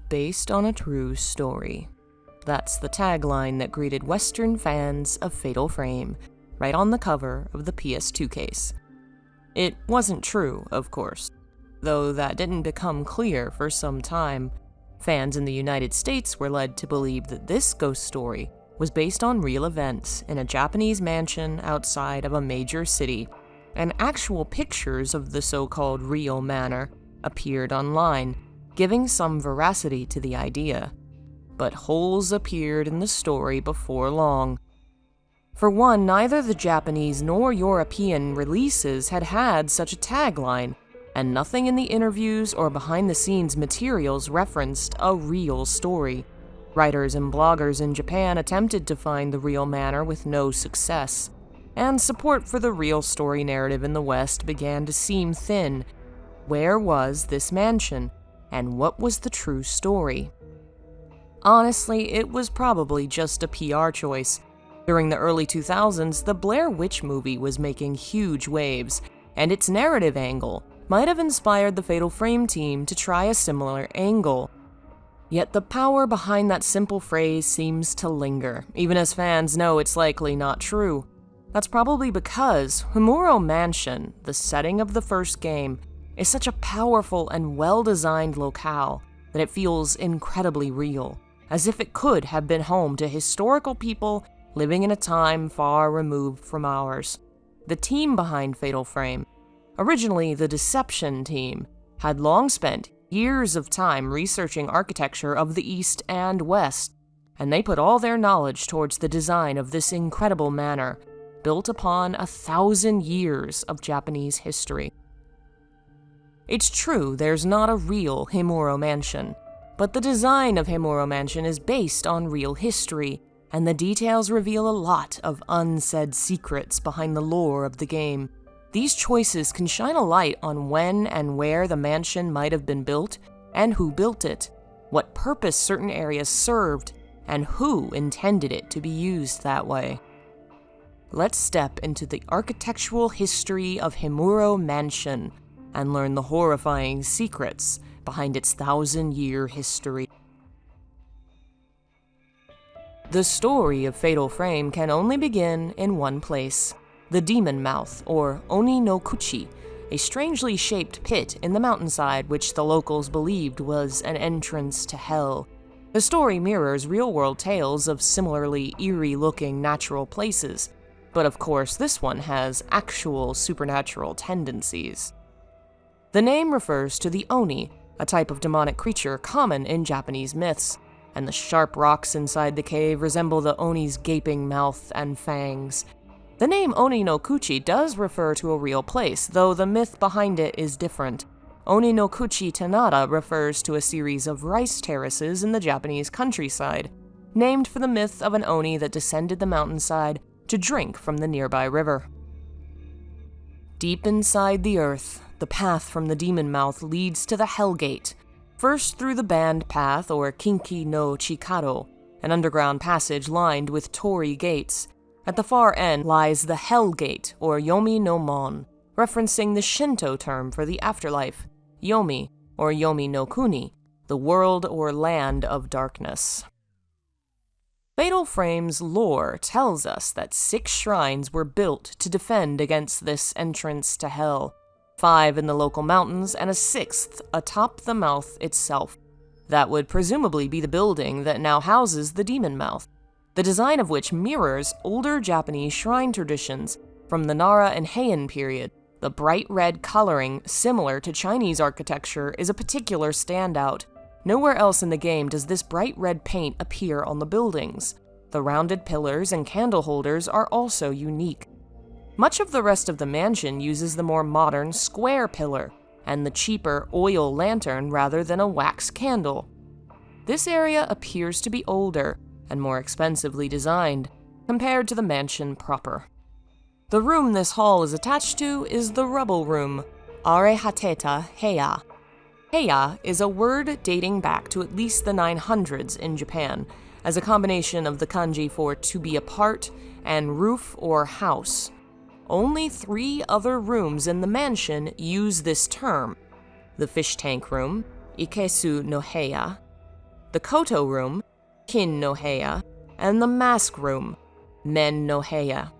based on a true story. That's the tagline that greeted Western fans of Fatal Frame, right on the cover of the PS2 case. It wasn't true, of course, though that didn't become clear for some time. Fans in the United States were led to believe that this ghost story was based on real events in a Japanese mansion outside of a major city, and actual pictures of the so-called real manor appeared online, giving some veracity to the idea. But holes appeared in the story before long. For one, neither the Japanese nor European releases had such a tagline, and nothing in the interviews or behind-the-scenes materials referenced a real story. Writers and bloggers in Japan attempted to find the real manor with no success, and support for the real story narrative in the West began to seem thin. Where was this mansion, and what was the true story? Honestly, it was probably just a PR choice. During the early 2000s, the Blair Witch movie was making huge waves, and its narrative angle might have inspired the Fatal Frame team to try a similar angle. Yet the power behind that simple phrase seems to linger, even as fans know it's likely not true. That's probably because Himuro Mansion, the setting of the first game, is such a powerful and well-designed locale that it feels incredibly real, as if it could have been home to historical people living in a time far removed from ours. The team behind Fatal Frame, originally the Deception team, had long spent years of time researching architecture of the East and West, and they put all their knowledge towards the design of this incredible manor, built upon 1,000 years of Japanese history. It's true there's not a real Himuro Mansion, but the design of Himuro Mansion is based on real history, and the details reveal a lot of unsaid secrets behind the lore of the game. These choices can shine a light on when and where the mansion might have been built, and who built it, what purpose certain areas served, and who intended it to be used that way. Let's step into the architectural history of Himuro Mansion and learn the horrifying secrets behind its 1,000-year history. The story of Fatal Frame can only begin in one place: the Demon Mouth, or Oni no Kuchi, a strangely shaped pit in the mountainside which the locals believed was an entrance to hell. The story mirrors real-world tales of similarly eerie-looking natural places, but of course this one has actual supernatural tendencies. The name refers to the Oni, a type of demonic creature common in Japanese myths, and the sharp rocks inside the cave resemble the Oni's gaping mouth and fangs. The name Oni no Kuchi does refer to a real place, though the myth behind it is different. Oni no Kuchi Tanada refers to a series of rice terraces in the Japanese countryside, named for the myth of an Oni that descended the mountainside to drink from the nearby river. Deep inside the earth, the path from the Demon Mouth leads to the Hell Gate, first through the Band Path, or Kinki no Chikaro, an underground passage lined with torii gates. At the far end lies the Hell Gate, or Yomi no Mon, referencing the Shinto term for the afterlife, Yomi, or Yomi no Kuni, the world or land of darkness. Fatal Frame's lore tells us that 6 shrines were built to defend against this entrance to hell, 5 in the local mountains and a 6th atop the mouth itself. That would presumably be the building that now houses the Demon Mouth, the design of which mirrors older Japanese shrine traditions from the Nara and Heian period. The bright red coloring, similar to Chinese architecture, is a particular standout. Nowhere else in the game does this bright red paint appear on the buildings. The rounded pillars and candle holders are also unique. Much of the rest of the mansion uses the more modern square pillar and the cheaper oil lantern rather than a wax candle. This area appears to be older and more expensively designed compared to the mansion proper. The room this hall is attached to is the Rubble Room, Arehateta Heya. Heya is a word dating back to at least the 900s in Japan, as a combination of the kanji for to be apart and roof or house. Only 3 other rooms in the mansion use this term: the Fish Tank Room, Ikesu no Heya, the Koto Room, Kin no Heya, and the Mask Room, Men no Heya.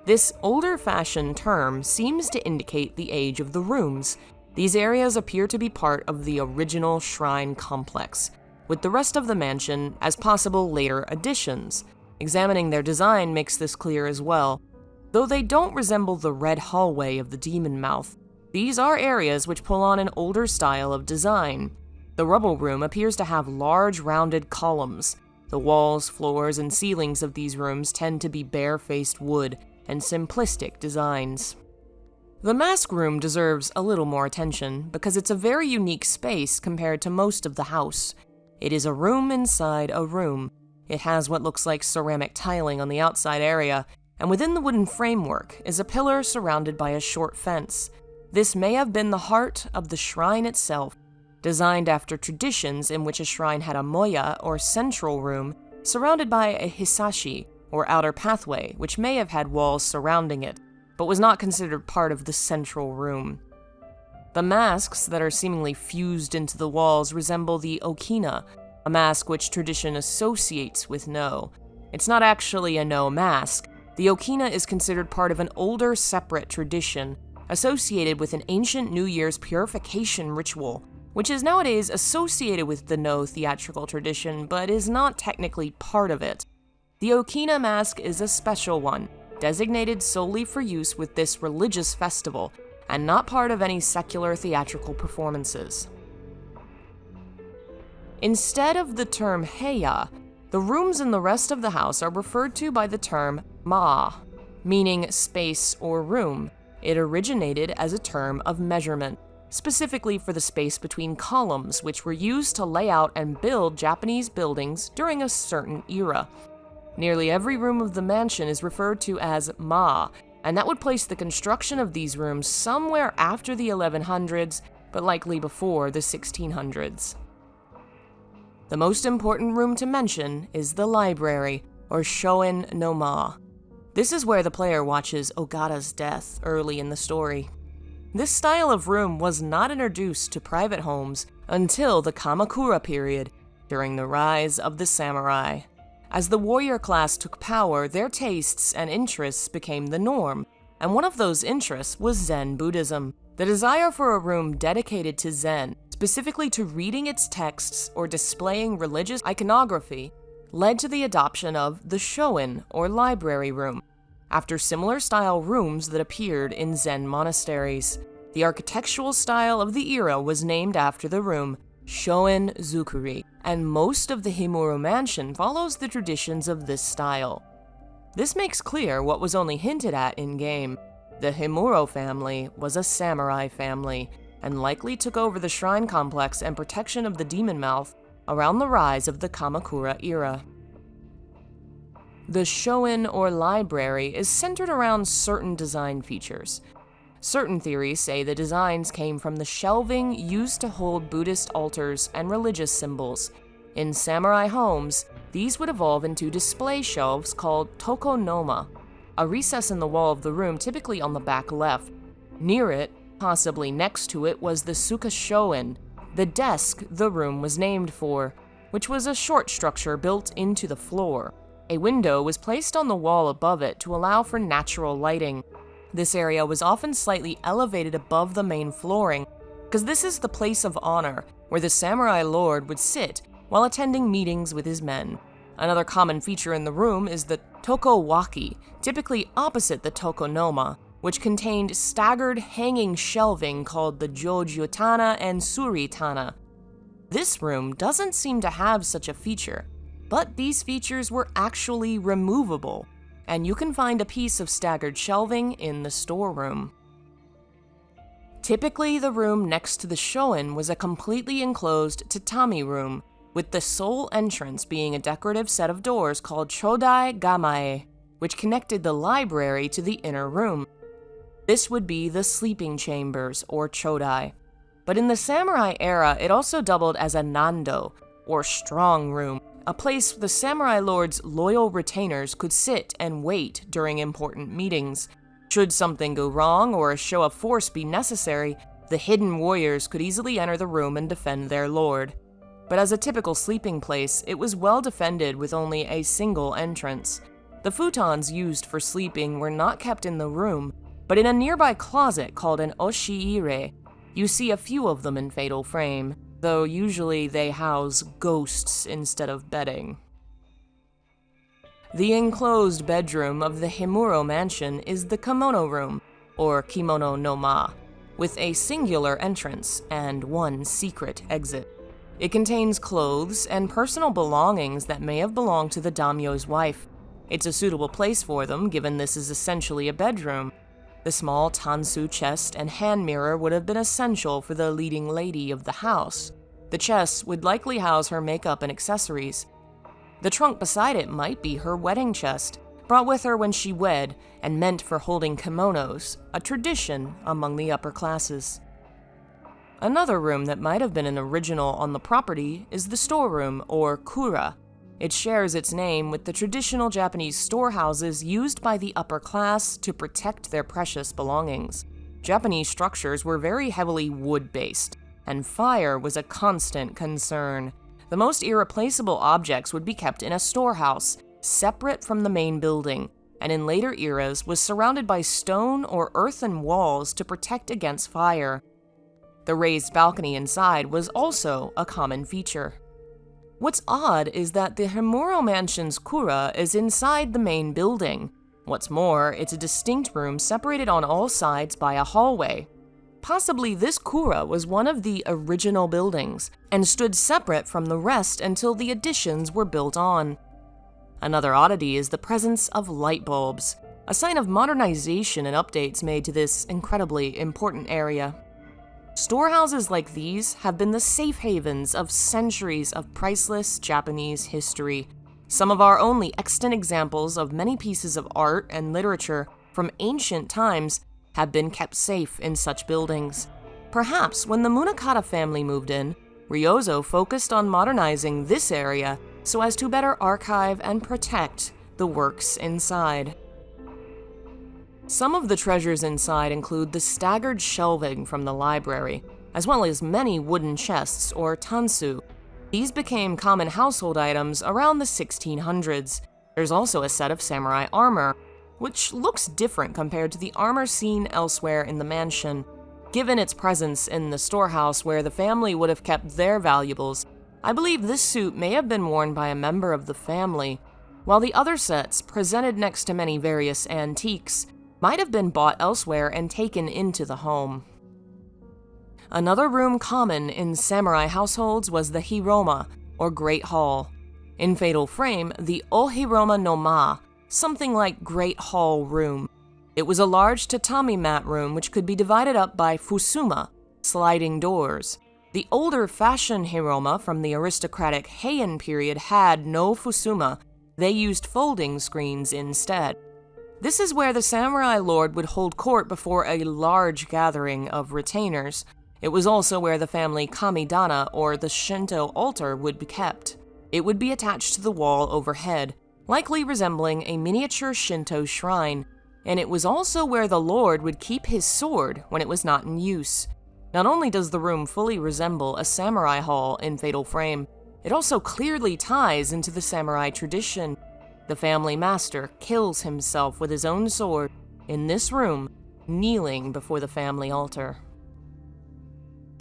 This older-fashioned term seems to indicate the age of the rooms. These areas appear to be part of the original shrine complex, with the rest of the mansion as possible later additions. Examining their design makes this clear as well. Though they don't resemble the red hallway of the Demon Mouth, these are areas which pull on an older style of design. The Rubble Room appears to have large rounded columns. The walls, floors, and ceilings of these rooms tend to be bare-faced wood and simplistic designs. The Mask Room deserves a little more attention because it's a very unique space compared to most of the house. It is a room inside a room. It has what looks like ceramic tiling on the outside area, and within the wooden framework is a pillar surrounded by a short fence. This may have been the heart of the shrine itself, designed after traditions in which a shrine had a moya, or central room, surrounded by a hisashi, or outer pathway, which may have had walls surrounding it, but was not considered part of the central room. The masks that are seemingly fused into the walls resemble the okina, a mask which tradition associates with No. It's not actually a No mask. The okina is considered part of an older, separate tradition associated with an ancient New Year's purification ritual, which is nowadays associated with the No theatrical tradition, but is not technically part of it. The okina mask is a special one, designated solely for use with this religious festival, and not part of any secular theatrical performances. Instead of the term heya, the rooms in the rest of the house are referred to by the term ma, meaning space or room. It originated as a term of measurement, specifically for the space between columns, which were used to lay out and build Japanese buildings during a certain era. Nearly every room of the mansion is referred to as ma, and that would place the construction of these rooms somewhere after the 1100s, but likely before the 1600s. The most important room to mention is the library, or Shoin no Ma. This is where the player watches Ogata's death early in the story. This style of room was not introduced to private homes until the Kamakura period, during the rise of the samurai. As the warrior class took power, their tastes and interests became the norm, and one of those interests was Zen Buddhism. The desire for a room dedicated to Zen, specifically to reading its texts or displaying religious iconography, led to the adoption of the Shoin, or library room, after similar style rooms that appeared in Zen monasteries. The architectural style of the era was named after the room, Shoin Zukuri, and most of the Himuro mansion follows the traditions of this style. This makes clear what was only hinted at in-game. The Himuro family was a samurai family, and likely took over the shrine complex and protection of the Demon Mouth around the rise of the Kamakura era. The Shoin, or library, is centered around certain design features. Certain theories say the designs came from the shelving used to hold Buddhist altars and religious symbols. In samurai homes, these would evolve into display shelves called tokonoma, a recess in the wall of the room typically on the back left. Near it, possibly next to it, was the Sukashoin, the desk the room was named for, which was a short structure built into the floor. A window was placed on the wall above it to allow for natural lighting. This area was often slightly elevated above the main flooring, because this is the place of honor where the samurai lord would sit while attending meetings with his men. Another common feature in the room is the tokowaki, typically opposite the tokonoma, which contained staggered hanging shelving called the jojiutana and suritana. This room doesn't seem to have such a feature, but these features were actually removable, and you can find a piece of staggered shelving in the storeroom. Typically, the room next to the Shoin was a completely enclosed tatami room, with the sole entrance being a decorative set of doors called chodai gamae, which connected the library to the inner room. This would be the sleeping chambers, or chodai. But in the samurai era, it also doubled as a nando, or strong room, a place the samurai lord's loyal retainers could sit and wait during important meetings. Should something go wrong or a show of force be necessary, the hidden warriors could easily enter the room and defend their lord. but as a typical sleeping place, it was well defended with only a single entrance. The futons used for sleeping were not kept in the room, but in a nearby closet called an oshiire. You see a few of them in Fatal Frame, though usually they house ghosts instead of bedding. The enclosed bedroom of the Himuro mansion is the kimono room, or kimono no ma, with a singular entrance and one secret exit. It contains clothes and personal belongings that may have belonged to the daimyo's wife. It's a suitable place for them, given this is essentially a bedroom. The small tansu chest and hand mirror would have been essential for the leading lady of the house. The chest would likely house her makeup and accessories. The trunk beside it might be her wedding chest, brought with her when she wed and meant for holding kimonos, a tradition among the upper classes. Another room that might have been an original on the property is the storeroom, or kura. It shares its name with the traditional Japanese storehouses used by the upper class to protect their precious belongings. Japanese structures were very heavily wood-based, and fire was a constant concern. The most irreplaceable objects would be kept in a storehouse, separate from the main building, and in later eras was surrounded by stone or earthen walls to protect against fire. The raised balcony inside was also a common feature. What's odd is that the Himuro mansion's kura is inside the main building. What's more, it's a distinct room separated on all sides by a hallway. Possibly this kura was one of the original buildings and stood separate from the rest until the additions were built on. Another oddity is the presence of light bulbs, a sign of modernization and updates made to this incredibly important area. Storehouses like these have been the safe havens of centuries of priceless Japanese history. Some of our only extant examples of many pieces of art and literature from ancient times have been kept safe in such buildings. Perhaps when the Munakata family moved in, Ryozo focused on modernizing this area so as to better archive and protect the works inside. Some of the treasures inside include the staggered shelving from the library, as well as many wooden chests or tansu. These became common household items around the 1600s. There's also a set of samurai armor, which looks different compared to the armor seen elsewhere in the mansion. Given its presence in the storehouse where the family would have kept their valuables, I believe this suit may have been worn by a member of the family, while the other sets, presented next to many various antiques, might have been bought elsewhere and taken into the home. Another room common in samurai households was the Hiroma, or Great Hall. In Fatal Frame, the Ohiroma no Ma, something like Great Hall Room. It was a large tatami mat room which could be divided up by fusuma, sliding doors. The older fashion Hiroma from the aristocratic Heian period had no fusuma. They used folding screens instead. This is where the samurai lord would hold court before a large gathering of retainers. It was also where the family kamidana, or the Shinto altar, would be kept. It would be attached to the wall overhead, likely resembling a miniature Shinto shrine, and it was also where the lord would keep his sword when it was not in use. Not only does the room fully resemble a samurai hall in Fatal Frame, it also clearly ties into the samurai tradition. The family master kills himself with his own sword in this room, kneeling before the family altar.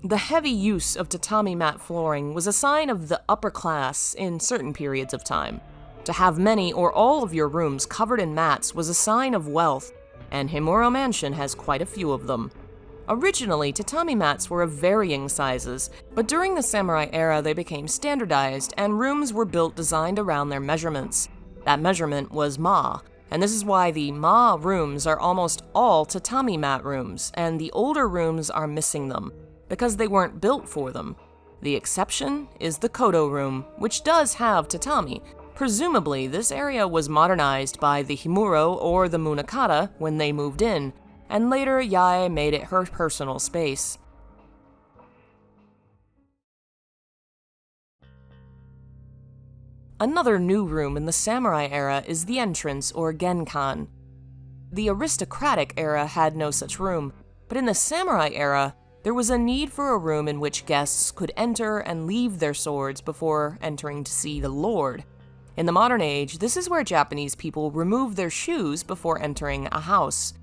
The heavy use of tatami mat flooring was a sign of the upper class in certain periods of time. To have many or all of your rooms covered in mats was a sign of wealth, and Himuro Mansion has quite a few of them. Originally, tatami mats were of varying sizes, but during the samurai era they became standardized and rooms were built designed around their measurements. That measurement was ma, and this is why the ma rooms are almost all tatami mat rooms, and the older rooms are missing them, because they weren't built for them. The exception is the kodo room, which does have tatami. Presumably, this area was modernized by the Himuro or the Munakata when they moved in, and later Yae made it her personal space. Another new room in the samurai era is the entrance, or genkan. The aristocratic era had no such room, but in the samurai era, there was a need for a room in which guests could enter and leave their swords before entering to see the Lord. In the modern age, this is where Japanese people remove their shoes before entering a house.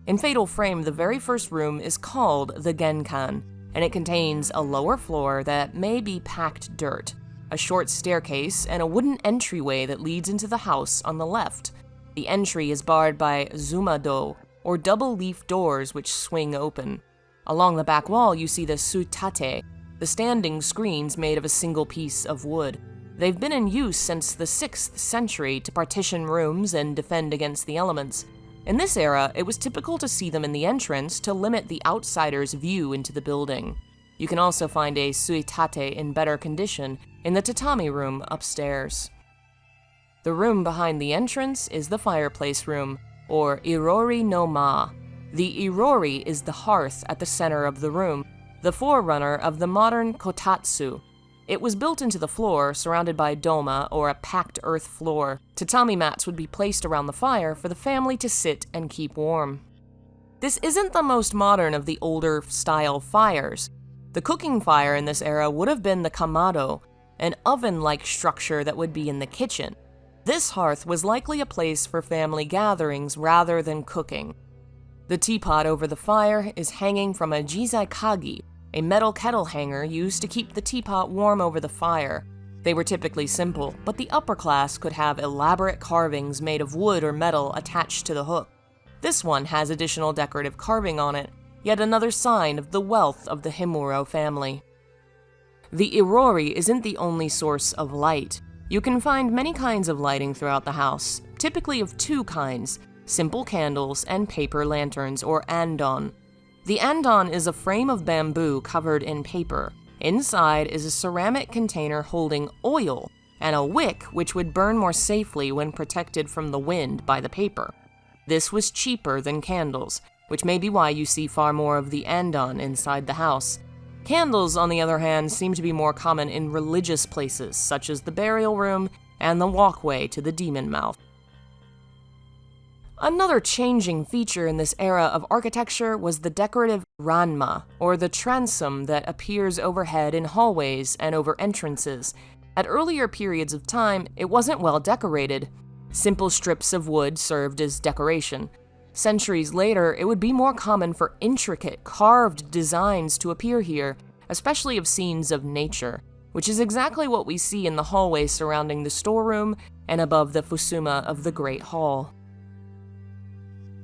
In Fatal Frame, the very first room is called the Genkan, and it contains a lower floor that may be packed dirt, a short staircase, and a wooden entryway that leads into the house on the left. The entry is barred by zumado, or double-leaf doors which swing open. Along the back wall, you see the sutate, the standing screens made of a single piece of wood. They've been in use since the 6th century to partition rooms and defend against the elements. In this era, it was typical to see them in the entrance to limit the outsider's view into the building. You can also find a suitate in better condition in the tatami room upstairs. The room behind the entrance is the fireplace room, or irori no ma. The irori is the hearth at the center of the room, the forerunner of the modern kotatsu. It was built into the floor, surrounded by doma, or a packed earth floor. Tatami mats would be placed around the fire for the family to sit and keep warm. This isn't the most modern of the older style fires. The cooking fire in this era would have been the kamado, an oven-like structure that would be in the kitchen. This hearth was likely a place for family gatherings rather than cooking. The teapot over the fire is hanging from a jizaikagi, a metal kettle hanger used to keep the teapot warm over the fire. They were typically simple, but the upper class could have elaborate carvings made of wood or metal attached to the hook. This one has additional decorative carving on it, yet another sign of the wealth of the Himuro family. The irori isn't the only source of light. You can find many kinds of lighting throughout the house, typically of two kinds: simple candles and paper lanterns, or andon. The andon is a frame of bamboo covered in paper. Inside is a ceramic container holding oil, and a wick which would burn more safely when protected from the wind by the paper. This was cheaper than candles, which may be why you see far more of the andon inside the house. Candles, on the other hand, seem to be more common in religious places, such as the burial room and the walkway to the demon mouth. Another changing feature in this era of architecture was the decorative ranma, or the transom that appears overhead in hallways and over entrances. At earlier periods of time, it wasn't well decorated. Simple strips of wood served as decoration. Centuries later, it would be more common for intricate, carved designs to appear here, especially of scenes of nature, which is exactly what we see in the hallway surrounding the storeroom and above the fusuma of the Great Hall.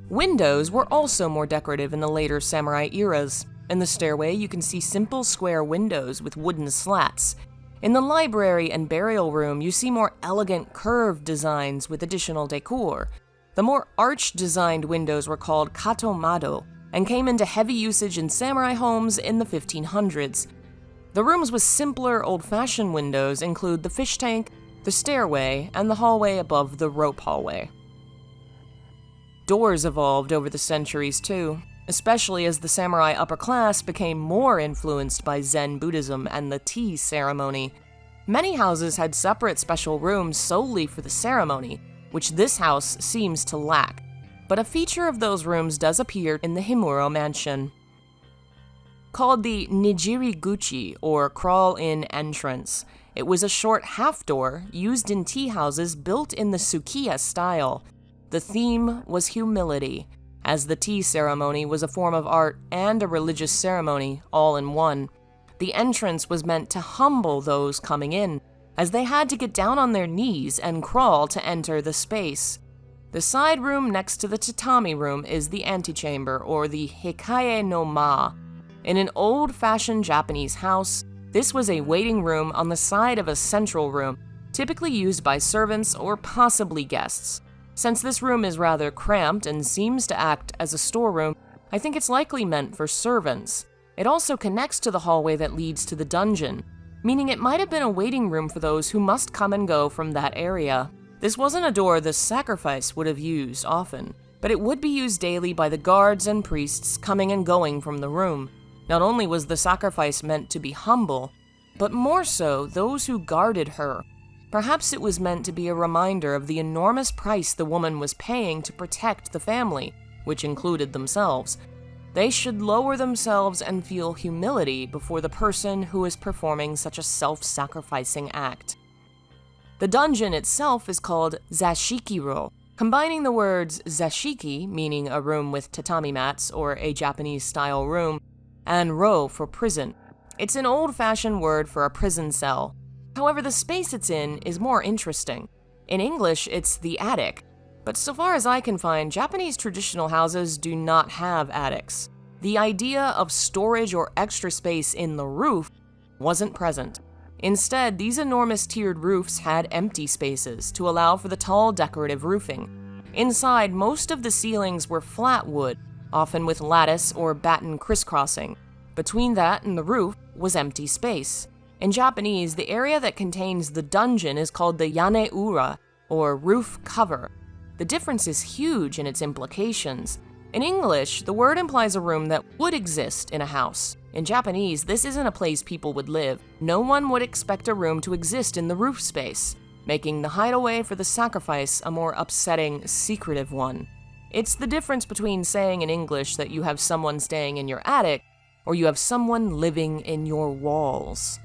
Windows were also more decorative in the later samurai eras. In the stairway, you can see simple square windows with wooden slats. In the library and burial room, you see more elegant curved designs with additional decor. The more arch-designed windows were called katomado and came into heavy usage in samurai homes in the 1500s. The rooms with simpler, old-fashioned windows include the fish tank, the stairway, and the hallway above the rope hallway. Doors evolved over the centuries too, especially as the samurai upper class became more influenced by Zen Buddhism and the tea ceremony. Many houses had separate special rooms solely for the ceremony, which this house seems to lack, but a feature of those rooms does appear in the Himuro mansion. Called the Nijiri-guchi, or crawl-in entrance, it was a short half-door used in tea houses built in the Sukiya style. The theme was humility, as the tea ceremony was a form of art and a religious ceremony all in one. The entrance was meant to humble those coming in, as they had to get down on their knees and crawl to enter the space. The side room next to the tatami room is the antechamber, or the hikae no ma. In an old-fashioned Japanese house, this was a waiting room on the side of a central room, typically used by servants or possibly guests. Since this room is rather cramped and seems to act as a storeroom, I think it's likely meant for servants. It also connects to the hallway that leads to the dungeon, meaning it might have been a waiting room for those who must come and go from that area. This wasn't a door the sacrifice would have used often, but it would be used daily by the guards and priests coming and going from the room. Not only was the sacrifice meant to be humble, but more so those who guarded her. Perhaps it was meant to be a reminder of the enormous price the woman was paying to protect the family, which included themselves. They should lower themselves and feel humility before the person who is performing such a self-sacrificing act. The dungeon itself is called zashikiro, combining the words zashiki, meaning a room with tatami mats or a Japanese-style room, and ro for prison. It's an old-fashioned word for a prison cell. However, the space it's in is more interesting. In English, it's the attic. But so far as I can find, Japanese traditional houses do not have attics. The idea of storage or extra space in the roof wasn't present. Instead, these enormous tiered roofs had empty spaces to allow for the tall decorative roofing. Inside, most of the ceilings were flat wood, often with lattice or batten crisscrossing. Between that and the roof was empty space. In Japanese, the area that contains the dungeon is called the yaneura, or roof cover. The difference is huge in its implications. In English, the word implies a room that would exist in a house. In Japanese, this isn't a place people would live. No one would expect a room to exist in the roof space, making the hideaway for the sacrifice a more upsetting, secretive one. It's the difference between saying in English that you have someone staying in your attic, or you have someone living in your walls.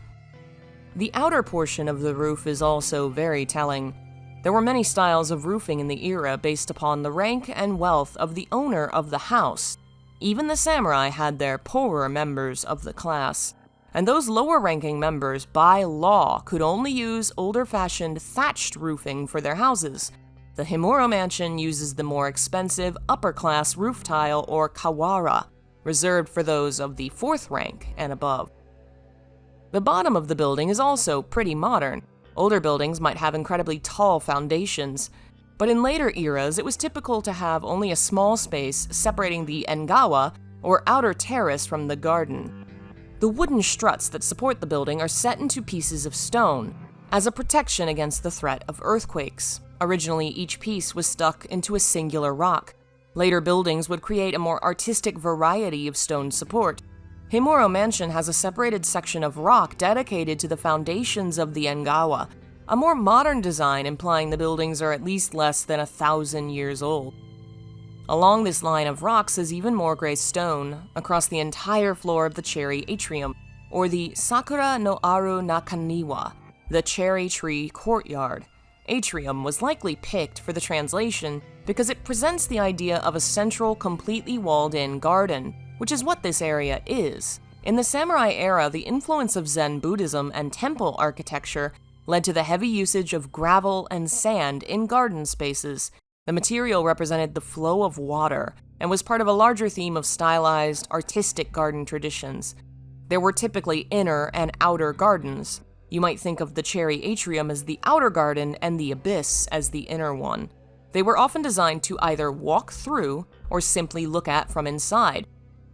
The outer portion of the roof is also very telling. There were many styles of roofing in the era based upon the rank and wealth of the owner of the house. Even the samurai had their poorer members of the class, and those lower-ranking members, by law, could only use older-fashioned thatched roofing for their houses. The Himuro mansion uses the more expensive upper-class roof tile, or kawara, reserved for those of the 4th rank and above. The bottom of the building is also pretty modern. Older buildings might have incredibly tall foundations, but in later eras it was typical to have only a small space separating the engawa, or outer terrace, from the garden. The wooden struts that support the building are set into pieces of stone, as a protection against the threat of earthquakes. Originally, each piece was stuck into a singular rock. Later buildings would create a more artistic variety of stone support. Himuro Mansion has a separated section of rock dedicated to the foundations of the engawa, a more modern design implying the buildings are at least less than 1,000 years old. Along this line of rocks is even more gray stone across the entire floor of the cherry atrium, or the Sakura no Aru Nakaniwa, the cherry tree courtyard. Atrium was likely picked for the translation because it presents the idea of a central, completely walled-in garden, which is what this area is. In the samurai era, the influence of Zen Buddhism and temple architecture led to the heavy usage of gravel and sand in garden spaces. The material represented the flow of water and was part of a larger theme of stylized, artistic garden traditions. There were typically inner and outer gardens. You might think of the cherry atrium as the outer garden and the abyss as the inner one. They were often designed to either walk through or simply look at from inside.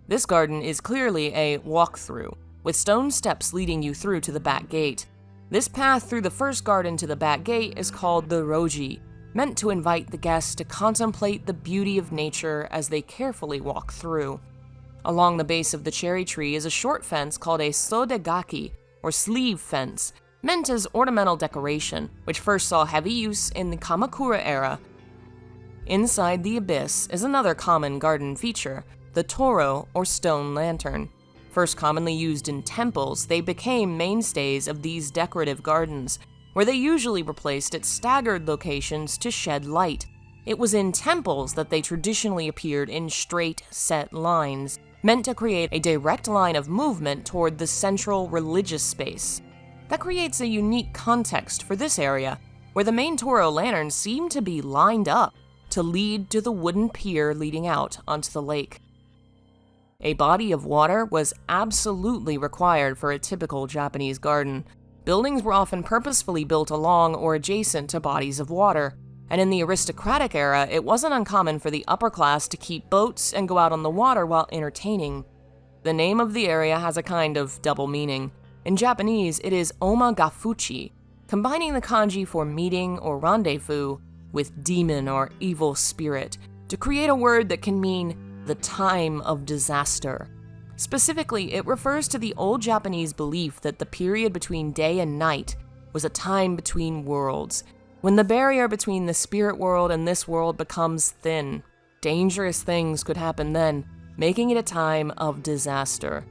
This garden is clearly a walk-through, with stone steps leading you through to the back gate. This path through the first garden to the back gate is called the roji, meant to invite the guests to contemplate the beauty of nature as they carefully walk through. Along the base of the cherry tree is a short fence called a sodegaki, or sleeve fence, meant as ornamental decoration, which first saw heavy use in the Kamakura era. Inside the abyss is another common garden feature, the toro, or stone lantern. First commonly used in temples, they became mainstays of these decorative gardens, where they usually were placed at staggered locations to shed light. It was in temples that they traditionally appeared in straight, set lines, meant to create a direct line of movement toward the central religious space. That creates a unique context for this area, where the main toro lanterns seem to be lined up to lead to the wooden pier leading out onto the lake. A body of water was absolutely required for a typical Japanese garden. Buildings were often purposefully built along or adjacent to bodies of water, and in the aristocratic era, it wasn't uncommon for the upper class to keep boats and go out on the water while entertaining. The name of the area has a kind of double meaning. In Japanese, it is omagafuchi, combining the kanji for meeting or rendezvous with demon or evil spirit to create a word that can mean the time of disaster. Specifically, it refers to the old Japanese belief that the period between day and night was a time between worlds, when the barrier between the spirit world and this world becomes thin. Dangerous things could happen then. making it a time of disaster.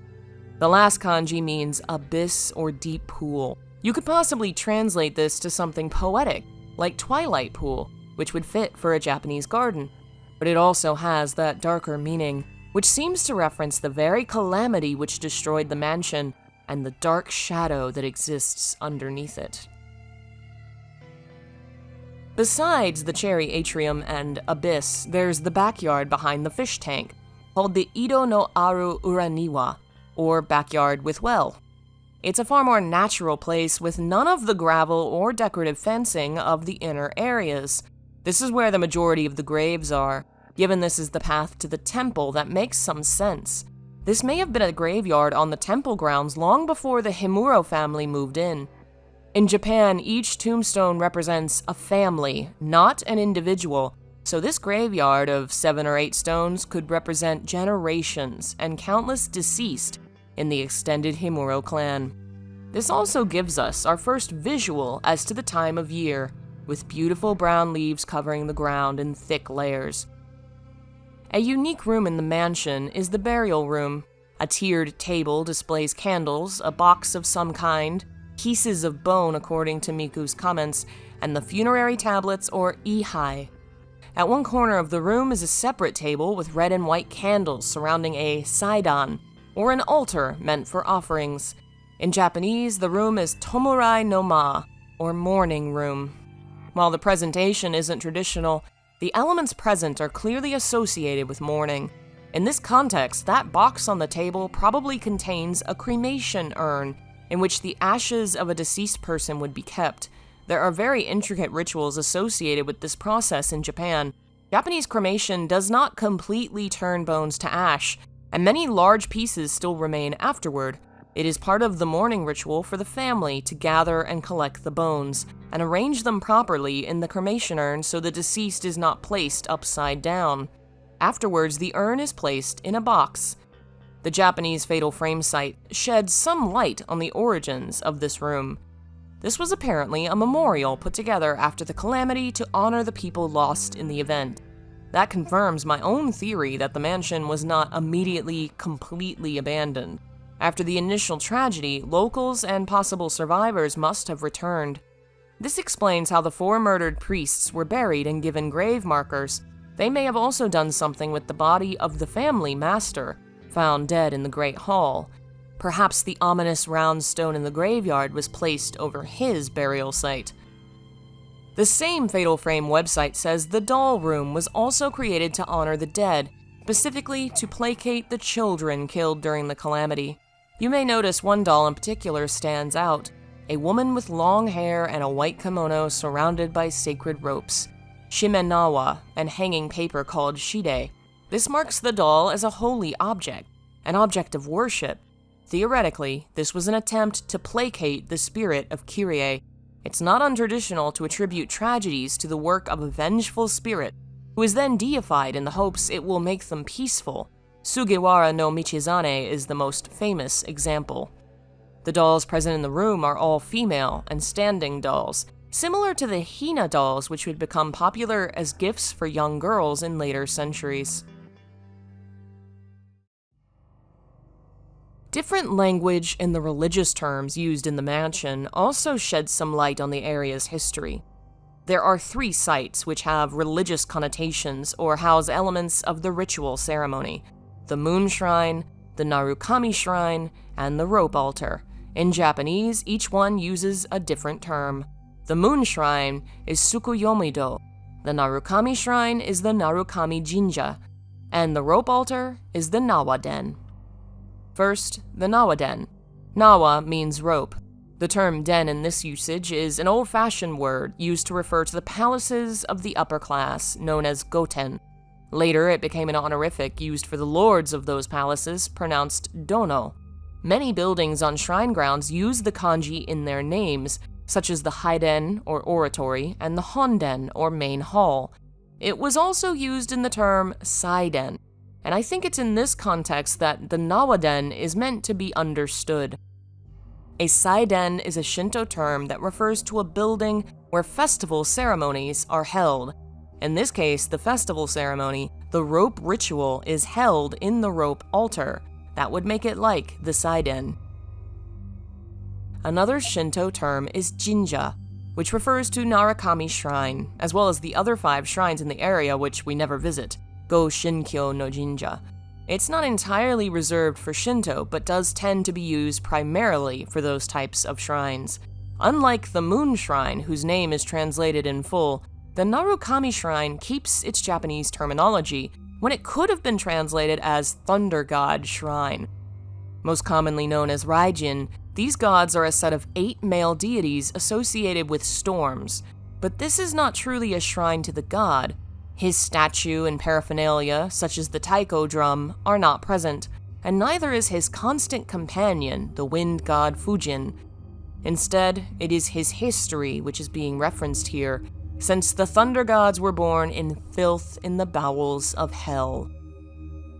The last kanji means abyss or deep pool. You could possibly translate this to something poetic, like twilight pool, which would fit for a Japanese garden. But it also has that darker meaning, which seems to reference the very calamity which destroyed the mansion and the dark shadow that exists underneath it. Besides the cherry atrium and abyss, there's the backyard behind the fish tank, called the Ido no Aru Uraniwa, or backyard with well. It's a far more natural place with none of the gravel or decorative fencing of the inner areas. This is where the majority of the graves are. Given this is the path to the temple, that makes some sense. This may have been a graveyard on the temple grounds long before the Himuro family moved in. In Japan, each tombstone represents a family, not an individual, so this graveyard of 7 or 8 stones could represent generations and countless deceased in the extended Himuro clan. This also gives us our first visual as to the time of year, with beautiful brown leaves covering the ground in thick layers. A unique room in the mansion is the burial room. A tiered table displays candles, a box of some kind, pieces of bone according to Miku's comments, and the funerary tablets or ihai. At one corner of the room is a separate table with red and white candles surrounding a saidan, or an altar meant for offerings. In Japanese, the room is tomurai no ma, or mourning room. While the presentation isn't traditional, the elements present are clearly associated with mourning. In this context, that box on the table probably contains a cremation urn in which the ashes of a deceased person would be kept. There are very intricate rituals associated with this process in Japan. Japanese cremation does not completely turn bones to ash, and many large pieces still remain afterward. It is part of the mourning ritual for the family to gather and collect the bones, and arrange them properly in the cremation urn so the deceased is not placed upside down. Afterwards, the urn is placed in a box. The Japanese fatal frame site sheds some light on the origins of this room. This was apparently a memorial put together after the calamity to honor the people lost in the event. That confirms my own theory that the mansion was not immediately, completely abandoned. After the initial tragedy, locals and possible survivors must have returned. This explains how the 4 murdered priests were buried and given grave markers. They may have also done something with the body of the family master, found dead in the Great Hall. Perhaps the ominous round stone in the graveyard was placed over his burial site. The same Fatal Frame website says the doll room was also created to honor the dead, specifically to placate the children killed during the calamity. You may notice one doll in particular stands out, a woman with long hair and a white kimono surrounded by sacred ropes, shimenawa, and hanging paper called shide. This marks the doll as a holy object, an object of worship. Theoretically, this was an attempt to placate the spirit of Kyrie. It's not untraditional to attribute tragedies to the work of a vengeful spirit, who is then deified in the hopes it will make them peaceful. Sugawara no Michizane is the most famous example. The dolls present in the room are all female and standing dolls, similar to the Hina dolls which would become popular as gifts for young girls in later centuries. Different language and the religious terms used in the mansion also shed some light on the area's history. There are 3 sites which have religious connotations or house elements of the ritual ceremony: the Moon Shrine, the Narukami Shrine, and the Rope Altar. In Japanese, each one uses a different term. The Moon Shrine is Tsukuyomi-do, the Narukami Shrine is the Narukami Jinja, and the Rope Altar is the Nawa-den. First, the Nawa-den. Nawa means rope. The term den in this usage is an old-fashioned word used to refer to the palaces of the upper class, known as goten. Later, it became an honorific used for the lords of those palaces, pronounced dono. Many buildings on shrine grounds use the kanji in their names, such as the Haiden, or oratory, and the Honden, or main hall. It was also used in the term saiden, and I think it's in this context that the Nawa-den is meant to be understood. A saiden is a Shinto term that refers to a building where festival ceremonies are held. In this case, the festival ceremony The rope ritual is held in the rope altar. That would make it like the Seiden. Another Shinto term is jinja, which refers to Narukami Shrine, as well as the other 5 shrines in the area which we never visit, Go Shinkyo no Jinja. It's not entirely reserved for Shinto, but does tend to be used primarily for those types of shrines. Unlike the Moon Shrine, whose name is translated in full, the Narukami Shrine keeps its Japanese terminology when it could have been translated as Thunder God Shrine. Most commonly known as Raijin, these gods are a set of 8 male deities associated with storms, but this is not truly a shrine to the god. His statue and paraphernalia, such as the taiko drum, are not present, and neither is his constant companion, the wind god Fujin. Instead, it is his history which is being referenced here, since the thunder gods were born in filth in the bowels of hell.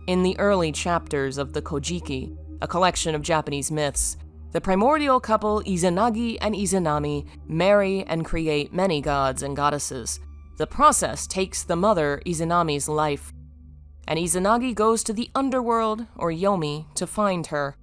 In the early chapters of the Kojiki, a collection of Japanese myths, the primordial couple Izanagi and Izanami marry and create many gods and goddesses. The process takes the mother Izanami's life, and Izanagi goes to the underworld, or Yomi, to find her.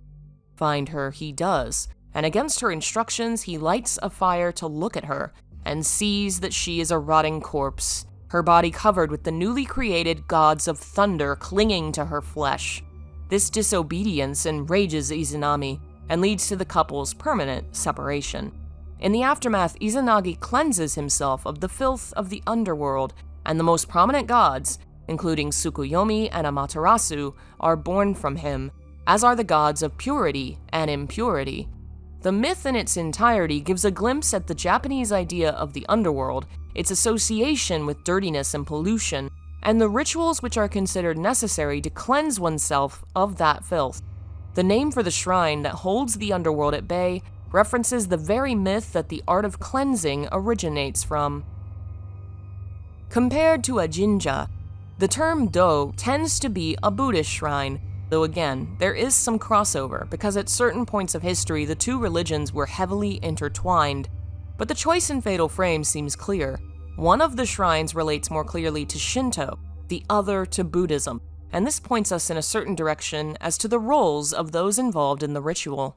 Find her he does, and against her instructions he lights a fire to look at her, and sees that she is a rotting corpse, her body covered with the newly created gods of thunder clinging to her flesh. This disobedience enrages Izanami, and leads to the couple's permanent separation. In the aftermath, Izanagi cleanses himself of the filth of the underworld, and the most prominent gods, including Tsukuyomi and Amaterasu, are born from him, as are the gods of purity and impurity. The myth in its entirety gives a glimpse at the Japanese idea of the underworld, its association with dirtiness and pollution, and the rituals which are considered necessary to cleanse oneself of that filth. The name for the shrine that holds the underworld at bay references the very myth that the art of cleansing originates from. Compared to a jinja, the term do tends to be a Buddhist shrine, though again, there is some crossover because at certain points of history the 2 religions were heavily intertwined. But the choice in Fatal Frame seems clear. One of the shrines relates more clearly to Shinto, the other to Buddhism, and this points us in a certain direction as to the roles of those involved in the ritual.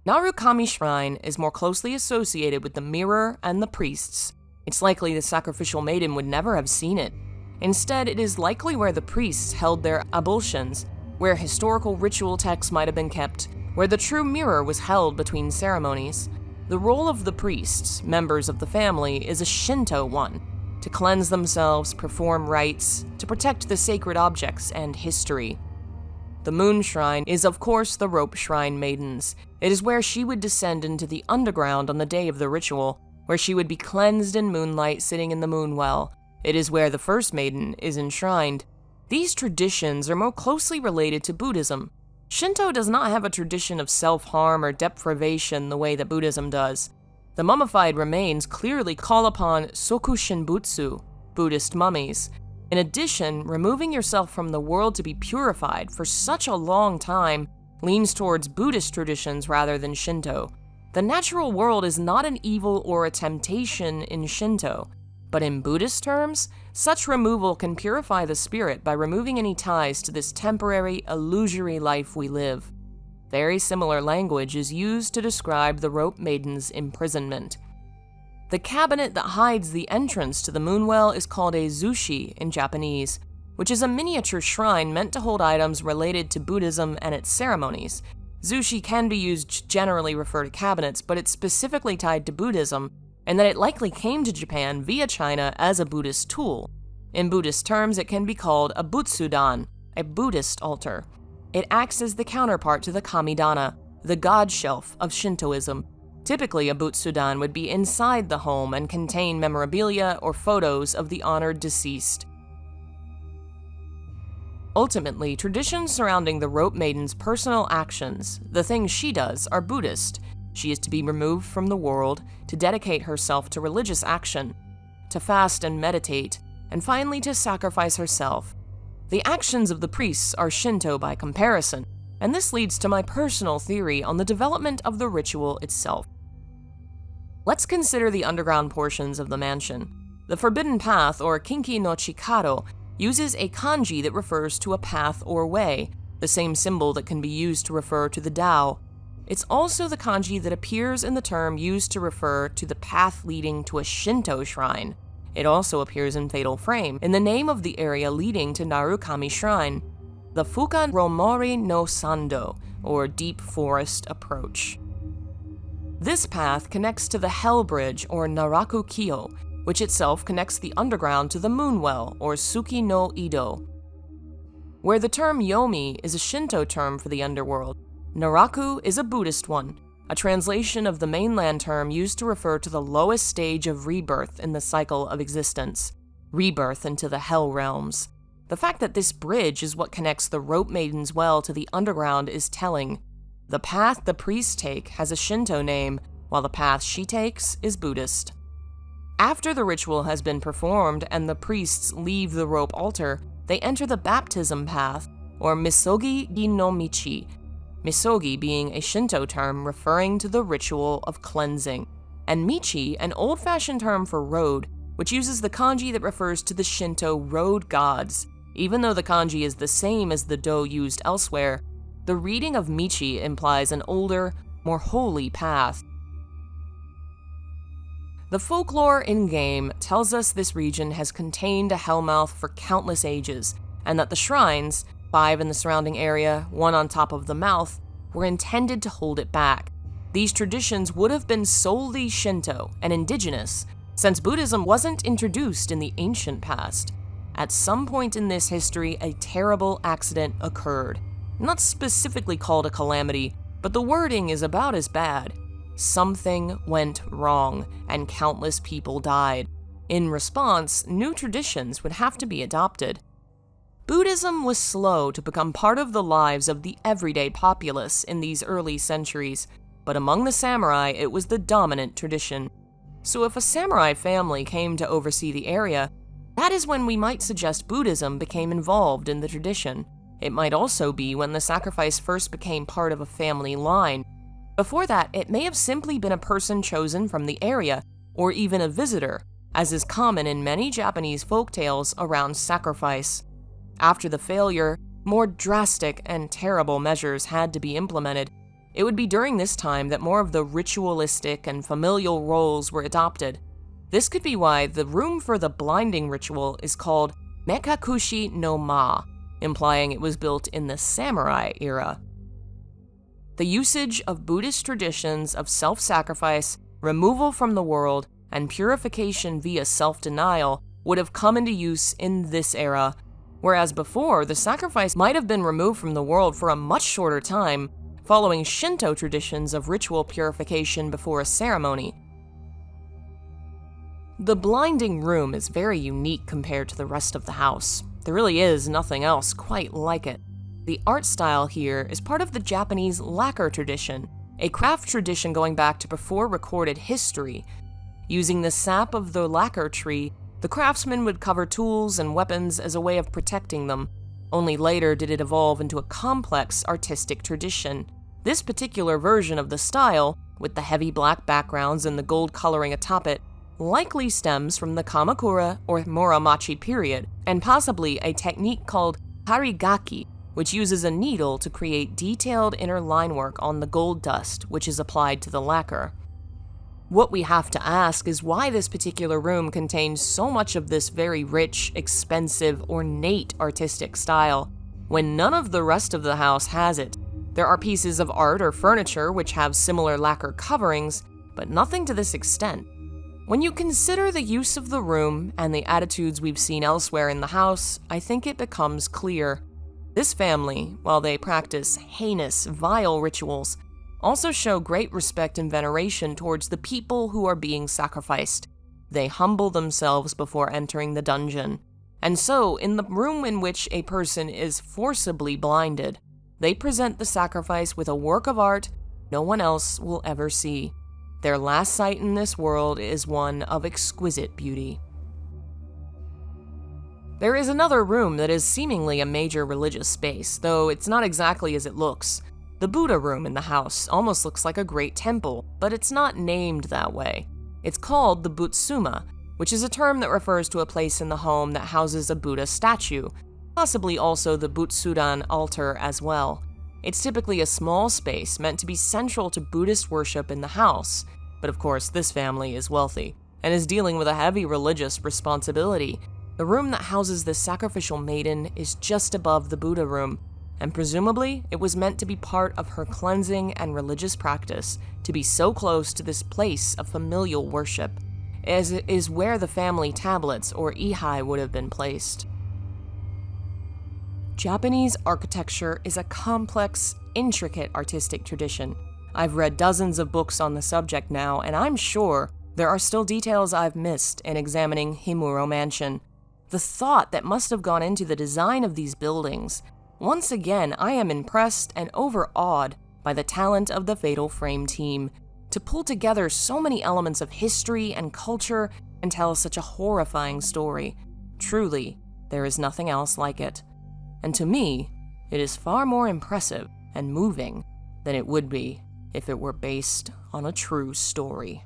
Narukami Shrine is more closely associated with the mirror and the priests. It's likely the sacrificial maiden would never have seen it. Instead, it is likely where the priests held their ablutions, where historical ritual texts might have been kept, where the true mirror was held between ceremonies. The role of the priests, members of the family, is a Shinto one: to cleanse themselves, perform rites, to protect the sacred objects and history. The Moon Shrine is of course the Rope Shrine Maidens. It is where she would descend into the underground on the day of the ritual, where she would be cleansed in moonlight sitting in the moon well. It is where the first maiden is enshrined. These traditions are more closely related to Buddhism. Shinto does not have a tradition of self-harm or deprivation the way that Buddhism does. The mummified remains clearly call upon soku shinbutsu, Buddhist mummies. In addition, removing yourself from the world to be purified for such a long time leans towards Buddhist traditions rather than Shinto. The natural world is not an evil or a temptation in Shinto, but in Buddhist terms, such removal can purify the spirit by removing any ties to this temporary, illusory life we live. Very similar language is used to describe the Rope Maiden's imprisonment. The cabinet that hides the entrance to the moonwell is called a zushi in Japanese, which is a miniature shrine meant to hold items related to Buddhism and its ceremonies. Zushi can be used to generally refer to cabinets, but it's specifically tied to Buddhism, and that it likely came to Japan via China as a Buddhist tool. In Buddhist terms, it can be called a butsudan, a Buddhist altar. It acts as the counterpart to the kamidana, the god shelf of Shintoism. Typically, a butsudan would be inside the home and contain memorabilia or photos of the honored deceased. Ultimately, traditions surrounding the Rope Maiden's personal actions, the things she does, are Buddhist. She is to be removed from the world, to dedicate herself to religious action, to fast and meditate, and finally to sacrifice herself. The actions of the priests are Shinto by comparison, and this leads to my personal theory on the development of the ritual itself. Let's consider the underground portions of the mansion. The Forbidden Path, or Kinki no Chikado, uses a kanji that refers to a path or way, the same symbol that can be used to refer to the Tao. It's also the kanji that appears in the term used to refer to the path leading to a Shinto shrine. It also appears in Fatal Frame, in the name of the area leading to Narukami Shrine, the Fukan Romori no Sando, or Deep Forest Approach. This path connects to the Hell Bridge, or Naraku Kyo, which itself connects the underground to the Moonwell, or Suki no Ido. Where the term Yomi is a Shinto term for the underworld, Naraku is a Buddhist one, a translation of the mainland term used to refer to the lowest stage of rebirth in the cycle of existence, rebirth into the Hell realms. The fact that this bridge is what connects the Rope Maiden's Well to the underground is telling. The path the priests take has a Shinto name, while the path she takes is Buddhist. After the ritual has been performed and the priests leave the rope altar, they enter the baptism path, or Misogi gi no Michi, Misogi being a Shinto term referring to the ritual of cleansing, and Michi an old-fashioned term for road, which uses the kanji that refers to the Shinto road gods. Even though the kanji is the same as the do used elsewhere, the reading of Michi implies an older, more holy path. The folklore in-game tells us this region has contained a hellmouth for countless ages, and that the shrines, 5 in the surrounding area, 1 on top of the mouth, were intended to hold it back. These traditions would have been solely Shinto and indigenous, since Buddhism wasn't introduced in the ancient past. At some point in this history, a terrible accident occurred. Not specifically called a calamity, but the wording is about as bad. Something went wrong, and countless people died. In response, new traditions would have to be adopted. Buddhism was slow to become part of the lives of the everyday populace in these early centuries, but among the samurai it was the dominant tradition. So if a samurai family came to oversee the area, that is when we might suggest Buddhism became involved in the tradition. It might also be when the sacrifice first became part of a family line. Before that, it may have simply been a person chosen from the area, or even a visitor, as is common in many Japanese folktales around sacrifice. After the failure, more drastic and terrible measures had to be implemented. It would be during this time that more of the ritualistic and familial roles were adopted. This could be why the room for the blinding ritual is called Mekakushi no Ma, implying it was built in the samurai era. The usage of Buddhist traditions of self-sacrifice, removal from the world, and purification via self-denial would have come into use in this era, whereas before, the sacrifice might have been removed from the world for a much shorter time, following Shinto traditions of ritual purification before a ceremony. The blinding room is very unique compared to the rest of the house. There really is nothing else quite like it. The art style here is part of the Japanese lacquer tradition, a craft tradition going back to before recorded history. Using the sap of the lacquer tree, the craftsman would cover tools and weapons as a way of protecting them. Only later did it evolve into a complex artistic tradition. This particular version of the style, with the heavy black backgrounds and the gold coloring atop it, likely stems from the Kamakura or Muromachi period, and possibly a technique called harigaki, which uses a needle to create detailed inner line work on the gold dust, which is applied to the lacquer. What we have to ask is why this particular room contains so much of this very rich, expensive, ornate artistic style, when none of the rest of the house has it. There are pieces of art or furniture which have similar lacquer coverings, but nothing to this extent. When you consider the use of the room and the attitudes we've seen elsewhere in the house, I think it becomes clear. This family, while they practice heinous, vile rituals, also show great respect and veneration towards the people who are being sacrificed. They humble themselves before entering the dungeon. And so, in the room in which a person is forcibly blinded, they present the sacrifice with a work of art no one else will ever see. Their last sight in this world is one of exquisite beauty. There is another room that is seemingly a major religious space, though it's not exactly as it looks. The Buddha room in the house almost looks like a great temple, but it's not named that way. It's called the Butsuma, which is a term that refers to a place in the home that houses a Buddha statue, possibly also the Butsudan altar as well. It's typically a small space meant to be central to Buddhist worship in the house, but of course this family is wealthy and is dealing with a heavy religious responsibility. The room that houses this sacrificial maiden is just above the Buddha room, and presumably it was meant to be part of her cleansing and religious practice to be so close to this place of familial worship, as it is where the family tablets or ihai would have been placed. Japanese architecture is a complex, intricate artistic tradition. I've read dozens of books on the subject now, and I'm sure there are still details I've missed in examining Himuro Mansion. The thought that must have gone into the design of these buildings. Once again, I am impressed and overawed by the talent of the Fatal Frame team to pull together so many elements of history and culture and tell such a horrifying story. Truly, there is nothing else like it. And to me, it is far more impressive and moving than it would be if it were based on a true story.